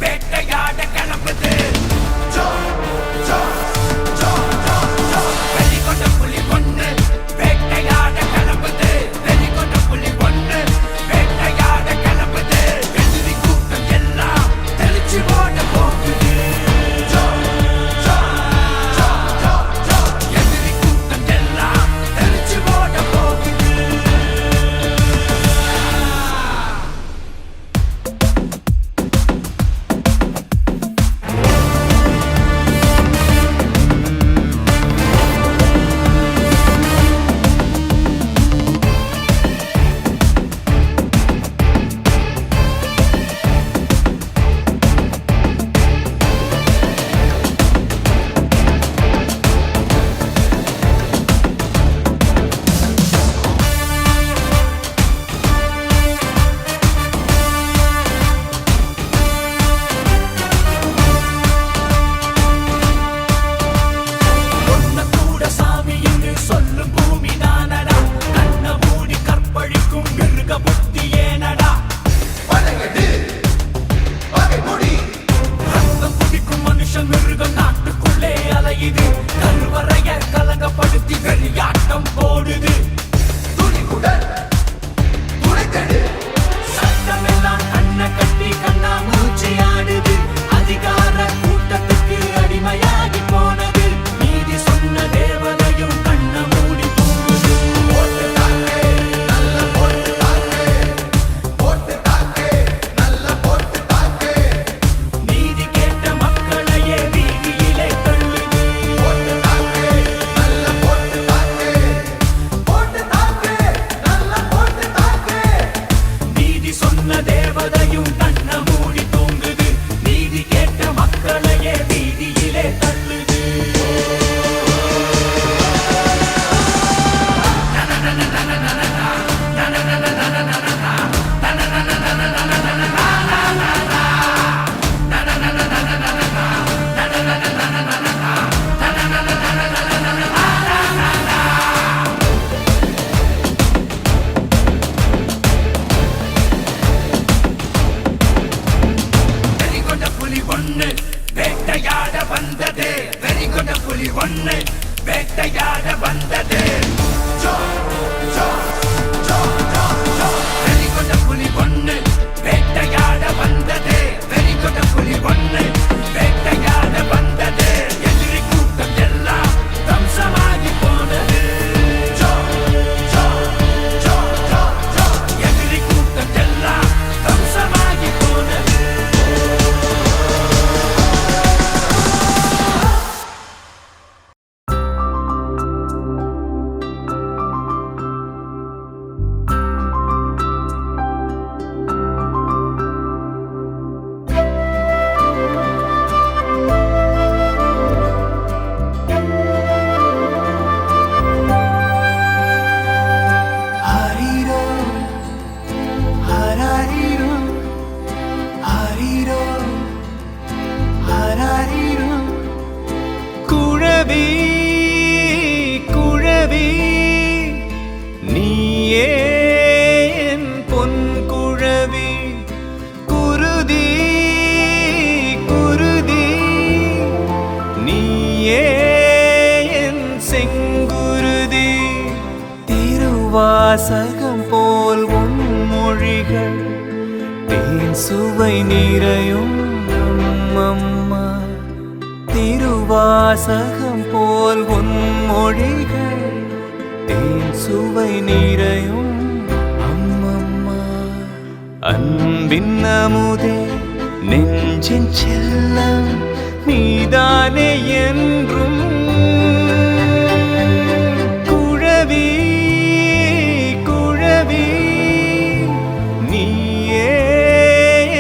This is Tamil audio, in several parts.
வேட்டையாட கிளம்புது. வெறிகொண்ட புலி ஒண்ணு வேட்டையாட கிளம்புது. வெறிகொண்ட புலி ஒண்ணு வேட்டையாட கிளம்புது. எதிரி கூட்டம் எல்லாம் தெளிச்சு ஓட போகுது. எதிரி கூட்டம் எல்லாம் தெளிச்சு ஓட போகுது. கலங்கப்படுத்தி வெறியாட்டம் போடுது. துணிவுடன் துளைத்தடு சட்டமெல்லாம் கண்ணை கட்டி கண்ணா மூச்சு ஆடுது. அதிகார கூட்டத்துக்கு அடிமையாகி போனது. நீதி சொன்ன தேவதையும் கண்ண மூடி தூங்குது. போட்டு தாக்கு நல்ல போட்டு தாக்கு. போட்டு தாக்கு நல்ல போட்டு தாக்கு. நீதி கேட்ட மக்களையே வீதியிலே தள்ளுது. போட்டு தாக்கு நல்ல போட்டு தாக்கு. போட்டு தாக்கு நல்ல போட்டு தாக்கு. நீதி சொன்ன தேவதையும் கண்ண மூடி தூங்குது. நீதி கேட்ட மக்களையே வீதியிலே தள்ளுது. வெறிகொண்ட புலி ஒண்ணு வேட்டையாட வந்தது. வெறிகொண்ட புலி ஒண்ணு வேட்டையாட வந்தது. வெறிகொண்ட புலி ஒண்ணு வேட்டையாட வந்தது. வெறிகொண்ட புலி ஒண்ணு வேட்டையாட வந்தது. எதிரி கூட்டம் எல்லாம் தம்சமாகி போனது. எதிரி கூட்டம் எல்லாம் தம்சமாகி போனது. ஹரிரோ ஹராரிரோ ஹரிரோ ஹராரிரோ குழவி குழவி நீயே என் பொன் குழவி. குருதி குருதி நீயே என் செங்குருதி. திருவாசகம் போல் உன் மொழிகள் தேன் சுவை நிறையும் அம்மம்மா. திருவாசகம் போல் உன் மொழிகள் தேன் சுவை நிறையும் அம்மம்மா. அன்பின் அமுதே நெஞ்சின் செல்லம் நீதானே என்றும். குழவி குழவி நீயே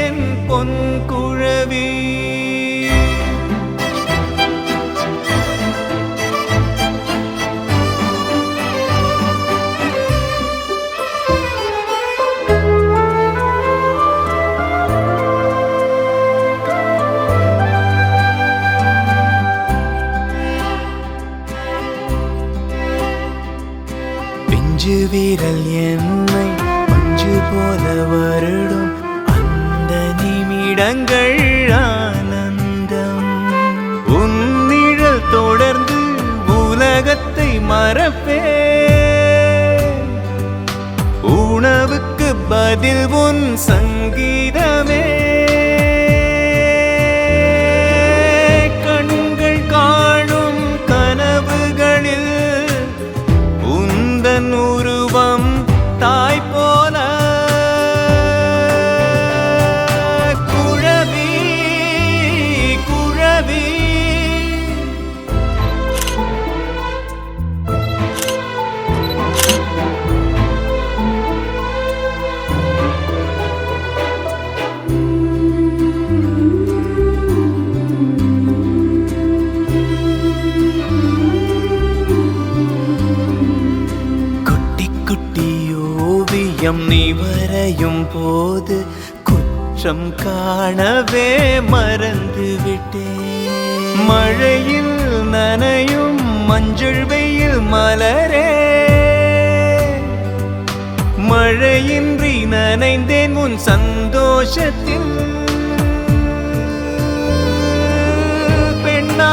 என் பொன் குழவி. பிஞ்சு வீரல் என்னை பஞ்சு போல வருடும் அந்த நிமிடங்கள் மறப்பேன். உணவுக்கு பதில் உன் சங்கீதமே. கண்கள் காணும் கனவுகளில் உந்தன் உருவம் தாய் போல. குழவி குழவி குட்டி குட்டி ஓவியம் நீ வரையும் போது குற்றம் காணவே மறந்து விட்டேன். மழையில் நனையும் மஞ்சள் வெயில் மலரே, மழையின்றி நனைந்தேன் உன் சந்தோஷத்தில்.